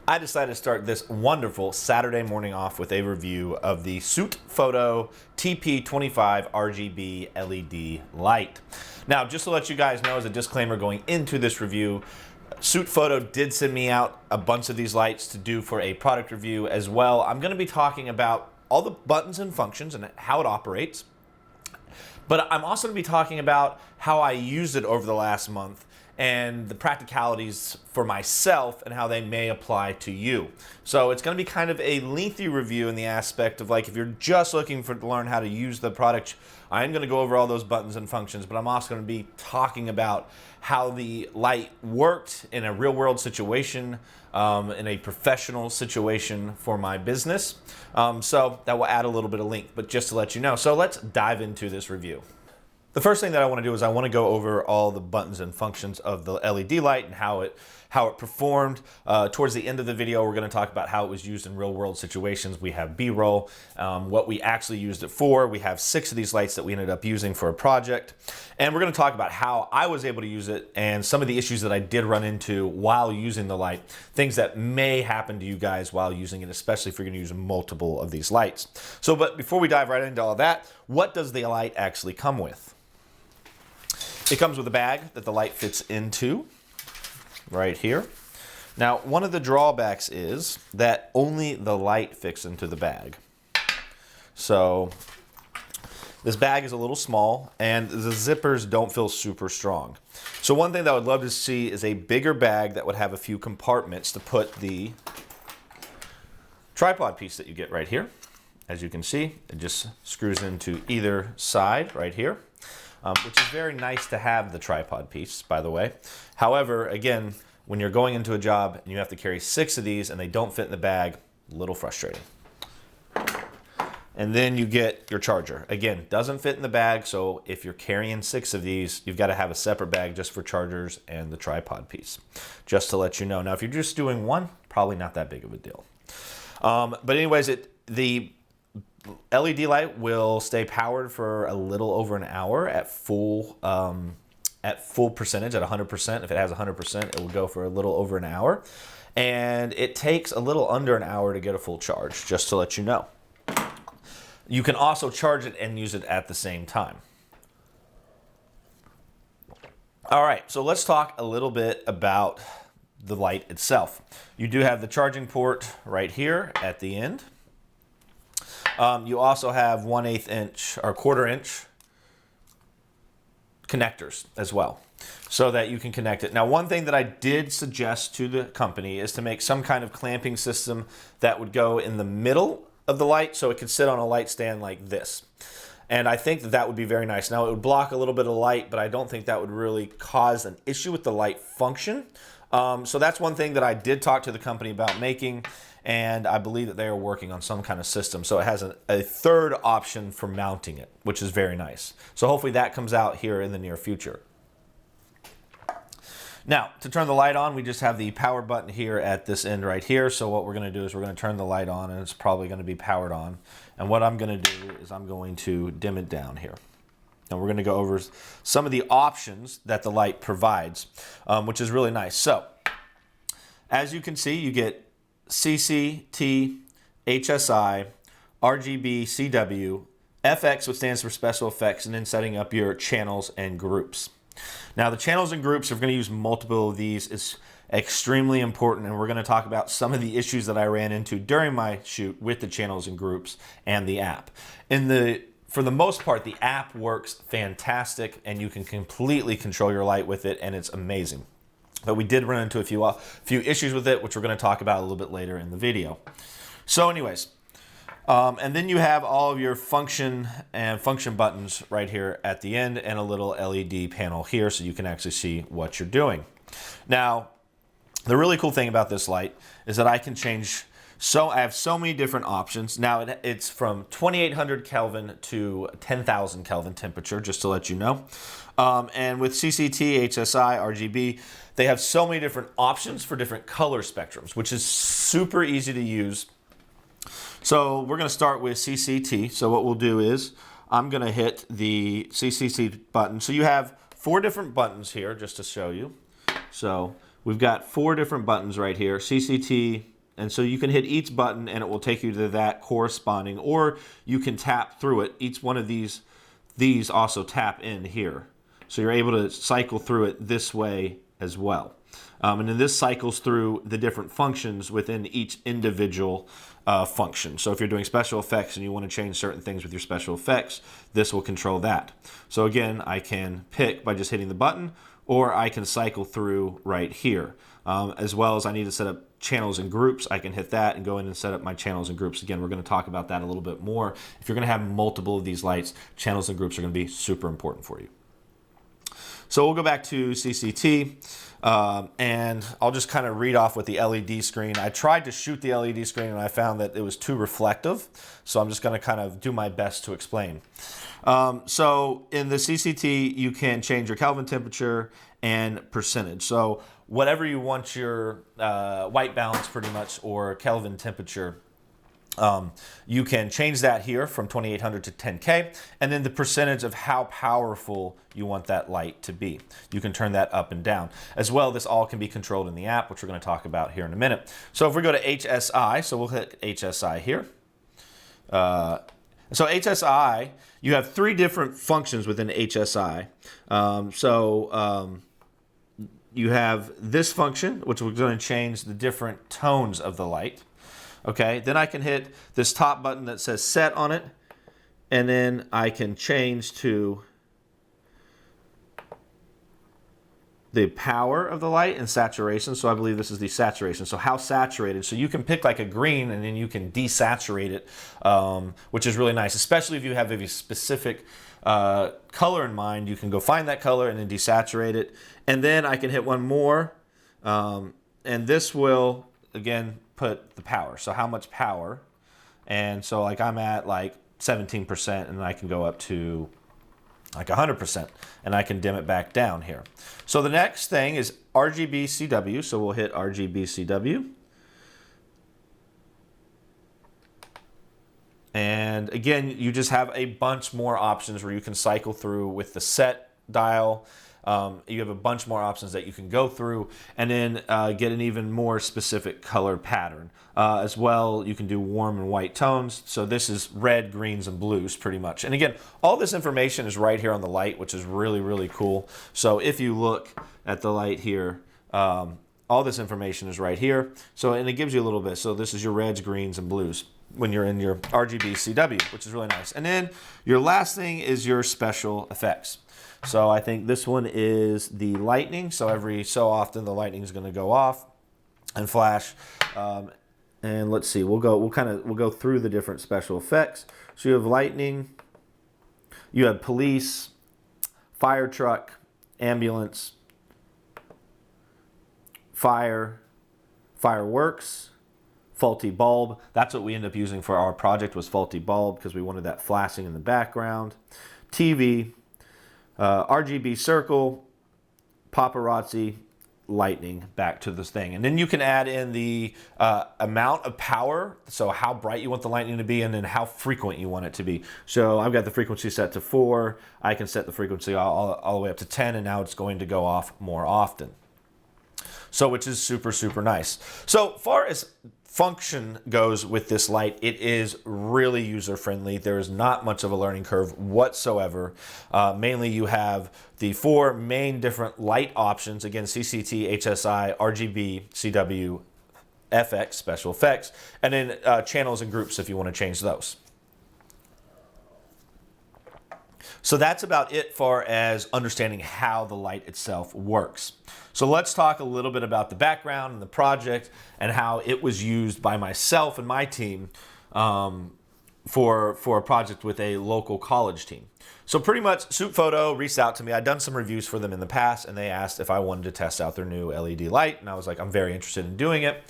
I decided to start this wonderful Saturday morning off with a review of the Sutefoto TP25 RGB LED light. Now, just to let you guys know as a disclaimer going into this review, Sutefoto did send me out a bunch of these lights to do for a product review as well. I'm going to be talking about all the buttons and functions and how it operates. But I'm also going to be talking about how I used it over the last month and the practicalities for myself and how they may apply to you. So it's going to be kind of a lengthy review in the aspect of, like, if you're just looking to learn how to use the product, I'm going to go over all those buttons and functions, but I'm also going to be talking about how the light worked in a real world situation, in a professional situation for my business. So that will add a little bit of length, but just to let you know. So let's dive into this review. The first thing that I want to do is I want to go over all the buttons and functions of the LED light and how it performed. Towards the end of the video, we're going to talk about how it was used in real world situations. We have B-roll, what we actually used it for. We have 6 of these lights that we ended up using for a project. And we're going to talk about how I was able to use it and some of the issues that I did run into while using the light. Things that may happen to you guys while using it, especially if you're going to use multiple of these lights. But before we dive right into all that, what does the light actually come with? It comes with a bag that the light fits into right here. Now, one of the drawbacks is that only the light fits into the bag. So this bag is a little small and the zippers don't feel super strong. So one thing that I would love to see is a bigger bag that would have a few compartments to put the tripod piece that you get right here. As you can see, it just screws into either side right here. Which is very nice to have the tripod piece, by the way. However, again, when you're going into a job and you have to carry 6 of these and they don't fit in the bag, a little frustrating. And then you get your charger. Again, doesn't fit in the bag, so if you're carrying 6 of these, you've got to have a separate bag just for chargers and the tripod piece, just to let you know. Now, if you're just doing one, probably not that big of a deal. But anyways, the LED light will stay powered for a little over an hour at full percentage, at 100%. If it has 100%, it will go for a little over an hour. And it takes a little under an hour to get a full charge, just to let you know. You can also charge it and use it at the same time. All right, so let's talk a little bit about the light itself. You do have the charging port right here at the end. You also have 1/8 inch or 1/4 inch connectors as well, so that you can connect it. Now, one thing that I did suggest to the company is to make some kind of clamping system that would go in the middle of the light so it could sit on a light stand like this. And I think that that would be very nice. Now, it would block a little bit of light, but I don't think that would really cause an issue with the light function. So that's one thing that I did talk to the company about making, and I believe that they are working on some kind of system. So it has a third option for mounting it, which is very nice. So hopefully that comes out here in the near future. Now, to turn the light on, we just have the power button here at this end right here. So what we're going to do is we're going to turn the light on, and it's probably going to be powered on. And what I'm going to do is I'm going to dim it down here. And we're going to go over some of the options that the light provides, which is really nice. So, as you can see, you get CCT, HSI, RGB, CW, FX, which stands for special effects, and then setting up your channels and groups. Now, the channels and groups, if we're going to use multiple of these, is extremely important, and we're going to talk about some of the issues that I ran into during my shoot with the channels and groups and the app. For the most part, the app works fantastic, and you can completely control your light with it, and it's amazing. But we did run into a few issues with it, which we're going to talk about a little bit later in the video. So anyways, and then you have all of your function buttons right here at the end, and a little LED panel here so you can actually see what you're doing. Now, the really cool thing about this light is that I can change. So I have so many different options. Now it's from 2800 Kelvin to 10,000 Kelvin temperature, just to let you know. And with CCT, HSI, RGB, they have so many different options for different color spectrums, which is super easy to use. So we're going to start with CCT. So what we'll do is I'm going to hit the CCT button. So you have 4 different buttons here, just to show you. So we've got 4 different buttons right here: CCT, And so you can hit each button and it will take you to that corresponding, or you can tap through it. Each one of these also tap in here. So you're able to cycle through it this way as well. And then this cycles through the different functions within each individual function. So if you're doing special effects and you want to change certain things with your special effects, this will control that. So again, I can pick by just hitting the button, or I can cycle through right here. As well as I need to set up channels and groups, I can hit that and go in and set up my channels and groups. Again, we're going to talk about that a little bit more. If you're going to have multiple of these lights, channels and groups are going to be super important for you. So we'll go back to CCT, and I'll just kind of read off with the LED screen. I tried to shoot the LED screen and I found that it was too reflective, so I'm just going to kind of do my best to explain. So in the CCT, you can change your Kelvin temperature and percentage. So whatever you want your white balance pretty much, or Kelvin temperature, you can change that here from 2800 to 10K, and then the percentage of how powerful you want that light to be. You can turn that up and down. As well, this all can be controlled in the app, which we're going to talk about here in a minute. So if we go to HSI, so we'll hit HSI here. So HSI, you have 3 different functions within HSI. You have this function, which we're going to change the different tones of the light. Okay, then I can hit this top button that says set on it, and then I can change to the power of the light and saturation. So I believe this is the saturation. So how saturated. So you can pick like a green and then you can desaturate it, which is really nice, especially if you have a specific color in mind. You can go find that color and then desaturate it. And then I can hit one more, and this will, again, put the power. So how much power. And so like I'm at like 17%, and I can go up to like 100%, and I can dim it back down here. So the next thing is RGB CW. So we'll hit RGB CW. And again, you just have a bunch more options where you can cycle through with the set dial. You have a bunch more options that you can go through, and then get an even more specific color pattern. As well, you can do warm and white tones. So this is red, greens, and blues pretty much. And again, all this information is right here on the light, which is really, really cool. So if you look at the light here, all this information is right here. So, and it gives you a little bit. So this is your reds, greens, and blues when you're in your RGB CW, which is really nice. And then your last thing is your special effects. So I think this one is the lightning. So every so often the lightning is going to go off and flash. And let's see, we'll go through the different special effects. So you have lightning, you have police, fire truck, ambulance, fire, fireworks, faulty bulb. That's what we ended up using for our project, was faulty bulb, because we wanted that flashing in the background. TV, RGB circle, paparazzi, lightning, back to this thing. And then you can add in the amount of power, so how bright you want the lightning to be, and then how frequent you want it to be. So I've got the frequency set to 4. I can set the frequency all the way up to 10, and now it's going to go off more often. So which is super, super nice. So far as function goes with this light, it is really user-friendly. There is not much of a learning curve whatsoever. Mainly you have the 4 main different light options. Again, CCT, HSI, RGB, CW, FX, special effects, and then channels and groups if you want to change those. So that's about it far as understanding how the light itself works. So let's talk a little bit about the background and the project and how it was used by myself and my team for a project with a local college team. So pretty much Sutefoto reached out to me. I'd done some reviews for them in the past, and they asked if I wanted to test out their new LED light, and I was like, I'm very interested in doing it.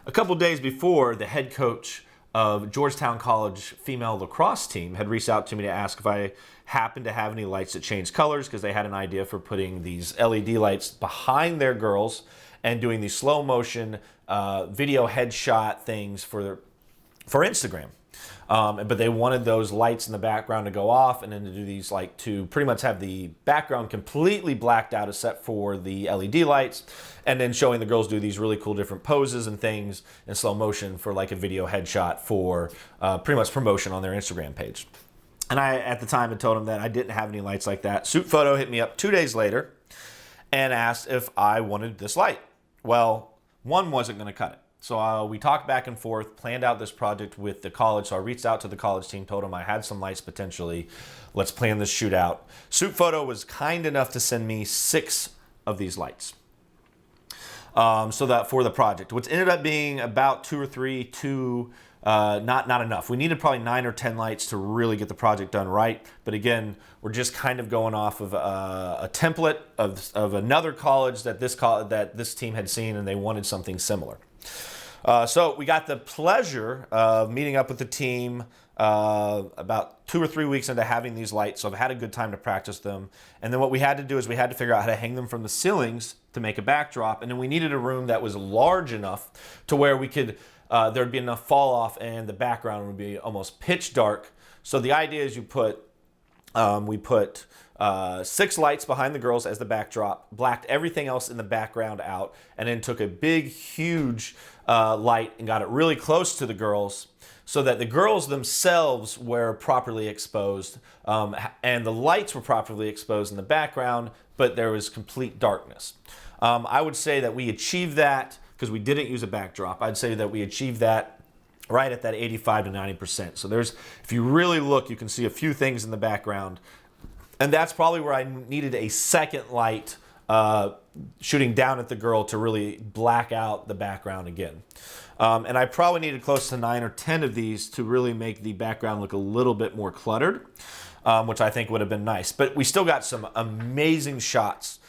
A couple days before, the head coach of Georgetown College female lacrosse team had reached out to me to ask if I happened to have any lights that change colors, because they had an idea for putting these LED lights behind their girls and doing these slow motion video headshot things for for Instagram. But they wanted those lights in the background to go off, and then to do these, like, to pretty much have the background completely blacked out except for the LED lights, and then showing the girls do these really cool different poses and things in slow motion for like a video headshot for pretty much promotion on their Instagram page. And I, at the time, had told them that I didn't have any lights like that. Sutefoto hit me up 2 days later and asked if I wanted this light. Well, one wasn't going to cut it. So we talked back and forth, planned out this project with the college. So I reached out to the college team, told them I had some lights potentially. Let's plan this shoot out. Sutefoto was kind enough to send me 6 of these lights. So that for the project, which ended up being about 2 or 3, not enough. We needed probably 9 or 10 lights to really get the project done right. But again, we're just kind of going off of a template of another college that this team had seen, and they wanted something similar. So we got the pleasure of meeting up with the team about 2 or 3 weeks into having these lights. So I've had a good time to practice them. And then what we had to do is we had to figure out how to hang them from the ceilings to make a backdrop. And then we needed a room that was large enough to where we could there'd be enough fall off and the background would be almost pitch dark. So the idea is we put 6 lights behind the girls as the backdrop, blacked everything else in the background out, and then took a big, huge light and got it really close to the girls so that the girls themselves were properly exposed, and the lights were properly exposed in the background, but there was complete darkness. I would say that we achieved that because we didn't use a backdrop. I'd say that we achieved that right at that 85 to 90%. So if you really look, you can see a few things in the background. And that's probably where I needed a second light shooting down at the girl to really black out the background again. And I probably needed close to 9 or 10 of these to really make the background look a little bit more cluttered, which I think would have been nice. But we still got some amazing shots.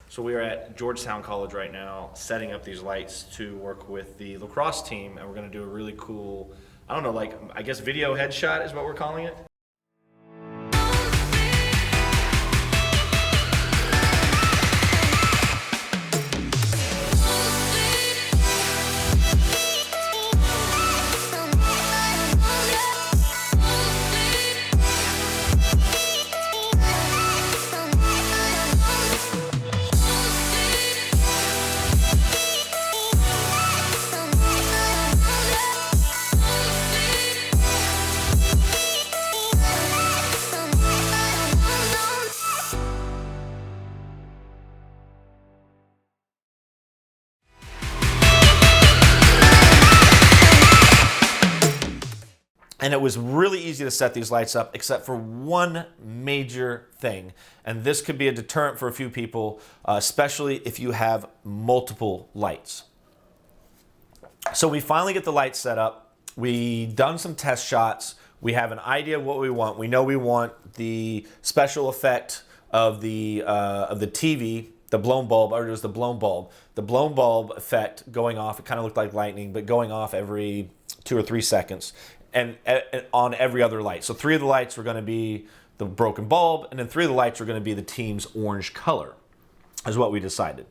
So we are at Georgetown College right now, setting up these lights to work with the lacrosse team, and we're going to do a really cool, I don't know, like, I guess video headshot is what we're calling it. And it was really easy to set these lights up, except for one major thing. And this could be a deterrent for a few people, especially if you have multiple lights. So we finally get the lights set up. We done some test shots. We have an idea of what we want. We know we want the special effect of the TV, the blown bulb, or it was the blown bulb. The blown bulb effect going off, it kind of looked like lightning, but going off every 2 or 3 seconds. And on every other light. So 3 of the lights were going to be the broken bulb, and then 3 of the lights were going to be the team's orange color, is what we decided.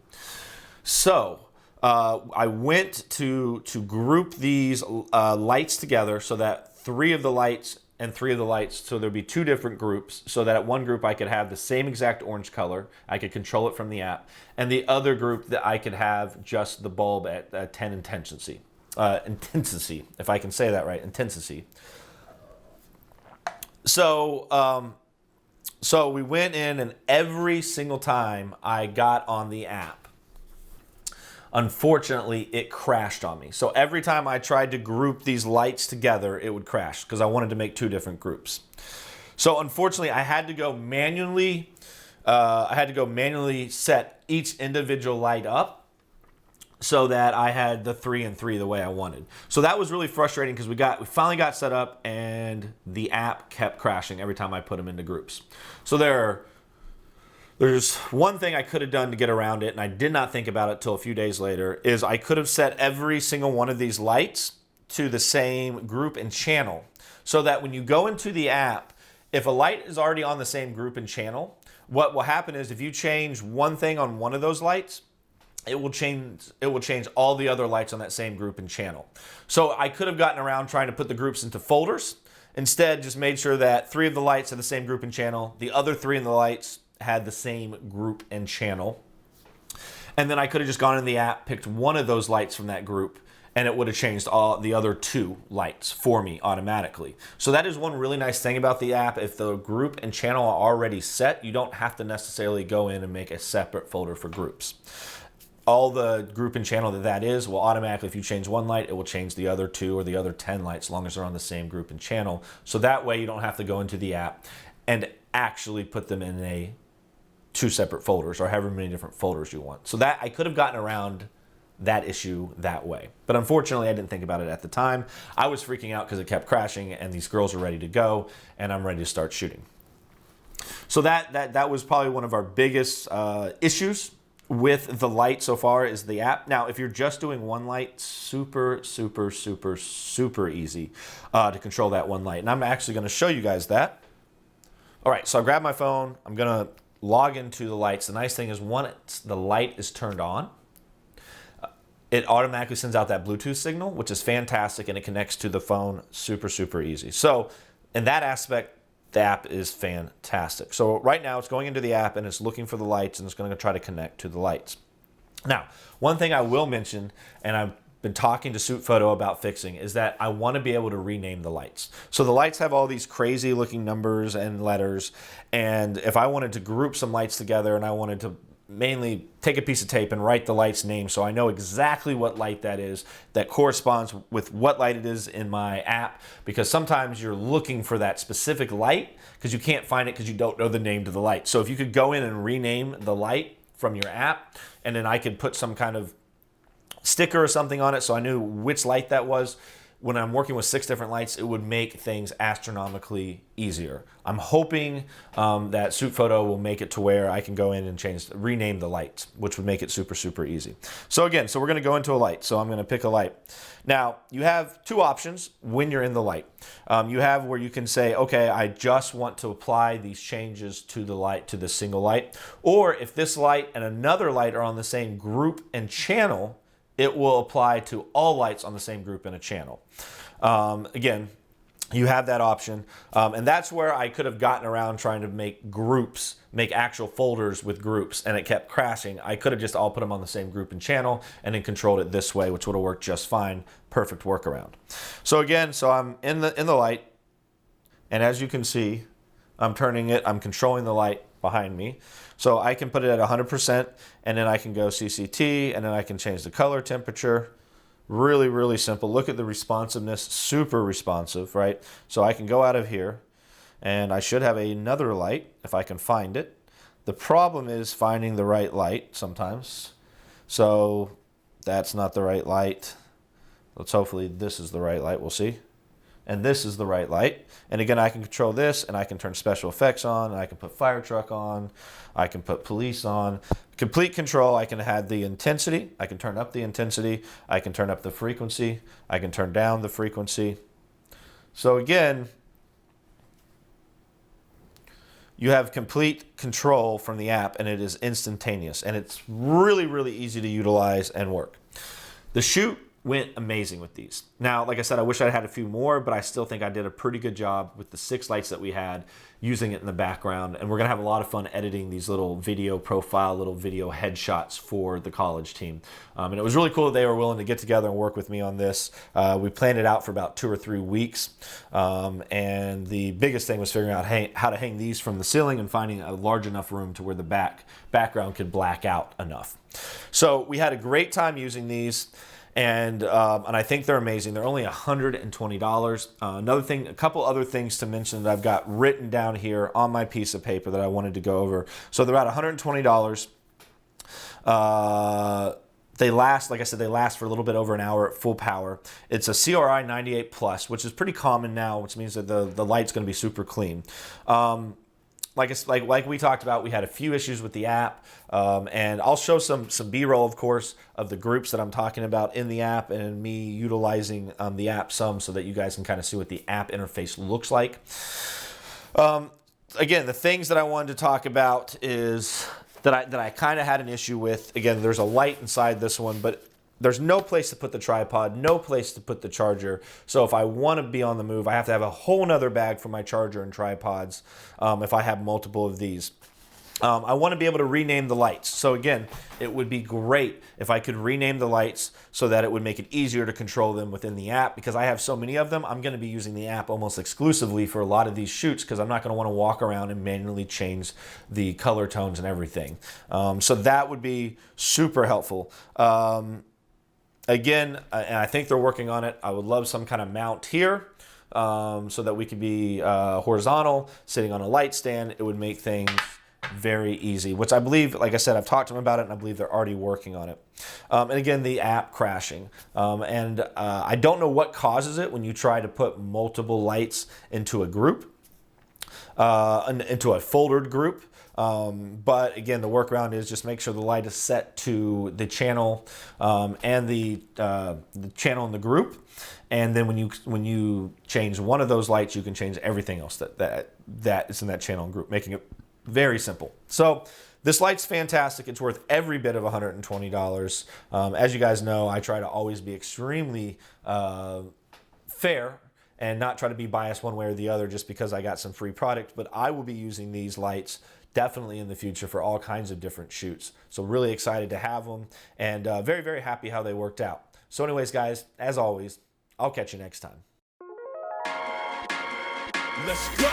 So I went to group these lights together so that 3 of the lights and 3 of the lights, so there'd be 2 different groups, so that at one group I could have the same exact orange color, I could control it from the app, and the other group that I could have just the bulb at 10 intensity. Intensity, if I can say that right, intensity. So we went in, and every single time I got on the app, unfortunately, it crashed on me. So every time I tried to group these lights together, it would crash because I wanted to make 2 different groups. So unfortunately, I had to go manually set each individual light up, so that I had the 3 and 3 the way I wanted. So that was really frustrating because we finally got set up, and the app kept crashing every time I put them into groups. So there's one thing I could have done to get around it, and I did not think about it till a few days later, is I could have set every single one of these lights to the same group and channel, so that when you go into the app, if a light is already on the same group and channel, what will happen is if you change one thing on one of those lights, it will change all the other lights on that same group and channel. So I could have gotten around trying to put the groups into folders. Instead, just made sure that 3 of the lights had the same group and channel. The other 3 of the lights had the same group and channel. And then I could have just gone in the app, picked one of those lights from that group, and it would have changed all the other 2 lights for me automatically. So that is one really nice thing about the app. If the group and channel are already set, you don't have to necessarily go in and make a separate folder for groups. All the group and channel that is will automatically, if you change one light, it will change the other 2 or the other 10 lights as long as they're on the same group and channel. So that way you don't have to go into the app and actually put them in 2 separate folders or however many different folders you want. So that I could have gotten around that issue that way. But unfortunately, I didn't think about it at the time. I was freaking out because it kept crashing and these girls are ready to go and I'm ready to start shooting. So that was probably one of our biggest issues with the light so far is the app. Now, if you're just doing one light, super easy to control that one light. And I'm actually going to show you guys that. All right, so I grabbed my phone. I'm going to log into the lights. The nice thing is once the light is turned on, it automatically sends out that Bluetooth signal, which is fantastic, and it connects to the phone super easy. So in that aspect, the app is fantastic. So right now it's going into the app and it's looking for the lights and it's going to try to connect to the lights. Now, one thing I will mention, and I've been talking to Sutefoto about fixing, is that I want to be able to rename the lights. So the lights have all these crazy looking numbers and letters, and if I wanted to group some lights together and I wanted to mainly take a piece of tape and write the light's name so I know exactly what light that is that corresponds with what light it is in my app, because sometimes you're looking for that specific light because you can't find it because you don't know the name to the light. So if you could go in and rename the light from your app, and then I could put some kind of sticker or something on it so I knew which light that was. When I'm working with 6 different lights, it would make things astronomically easier. I'm hoping that Sutefoto will make it to where I can go in and rename the lights, which would make it super easy. So again, we're gonna go into a light. So I'm gonna pick a light. Now, you have 2 options when you're in the light. You have where you can say, okay, I just want to apply these changes to the light, to the single light. Or if this light and another light are on the same group and channel, it will apply to all lights on the same group in a channel. Again, you have that option. And that's where I could have gotten around trying to make groups, make actual folders with groups, and it kept crashing. I could have just all put them on the same group and channel and then controlled it this way, which would have worked just fine. Perfect workaround. So again, I'm in the light, and as you can see, I'm turning it, I'm controlling the light behind me. So I can put it at 100%, and then I can go CCT, and then I can change the color temperature. Really simple. Look at the responsiveness, super responsive, right? So I can go out of here, and I should have another light if I can find it. The problem is finding the right light sometimes. So that's not the right light. Let's hopefully this is the right light, we'll see. And this is the right light. And again, I can control this, and I can turn special effects on, and I can put fire truck on, I can put police on. Complete control. I can add the intensity, I can turn up the intensity, I can turn up the frequency, I can turn down the frequency. So again, you have complete control from the app, and it is instantaneous, and it's really easy to utilize and work. The shoot went amazing with these. Now, like I said, I wish I had a few more, but I still think I did a pretty good job with the 6 lights that we had, using it in the background. And we're gonna have a lot of fun editing these little video profile, little video headshots for the college team. And it was really cool that they were willing to get together and work with me on this. We planned it out for about 2 or 3 weeks. And the biggest thing was figuring out how to hang these from the ceiling and finding a large enough room to where the background could black out enough. So we had a great time using these. And I think they're amazing. They're only $120. Another thing, a couple other things to mention that I've got written down here on my piece of paper that I wanted to go over. So they're about $120. They last, like I said, they last for a little bit over an hour at full power. It's a CRI 98 Plus, which is pretty common now, which means that the light's going to be super clean. Like we talked about, we had a few issues with the app, and I'll show some B-roll, of course, of the groups that I'm talking about in the app and me utilizing the app some so that you guys can kind of see what the app interface looks like. again, the things that I wanted to talk about is that I kind of had an issue with. Again, there's a light inside this one, but there's no place to put the tripod, no place to put the charger. So if I want to be on the move, I have to have a whole nother bag for my charger and tripods if I have multiple of these. I want to be able to rename the lights. So again, it would be great if I could rename the lights so that it would make it easier to control them within the app. Because I have so many of them, I'm going to be using the app almost exclusively for a lot of these shoots because I'm not going to want to walk around and manually change the color tones and everything. So that would be super helpful. Again, and I think they're working on it, I would love some kind of mount here so that we could be horizontal, sitting on a light stand. It would make things very easy, which I believe, like I said, I've talked to them about it and I believe they're already working on it. And again, the app crashing. I don't know what causes it when you try to put multiple lights into a group, into a foldered group. But again, the workaround is just make sure the light is set to the channel and the channel in the group. And then when you change one of those lights, you can change everything else that is in that channel and group, making it very simple. So this light's fantastic. It's worth every bit of $120. As you guys know, I try to always be extremely fair and not try to be biased one way or the other just because I got some free product. But I will be using these lights definitely in the future for all kinds of different shoots. So really excited to have them and very, very happy how they worked out. So anyways, guys, as always, I'll catch you next time. Let's go.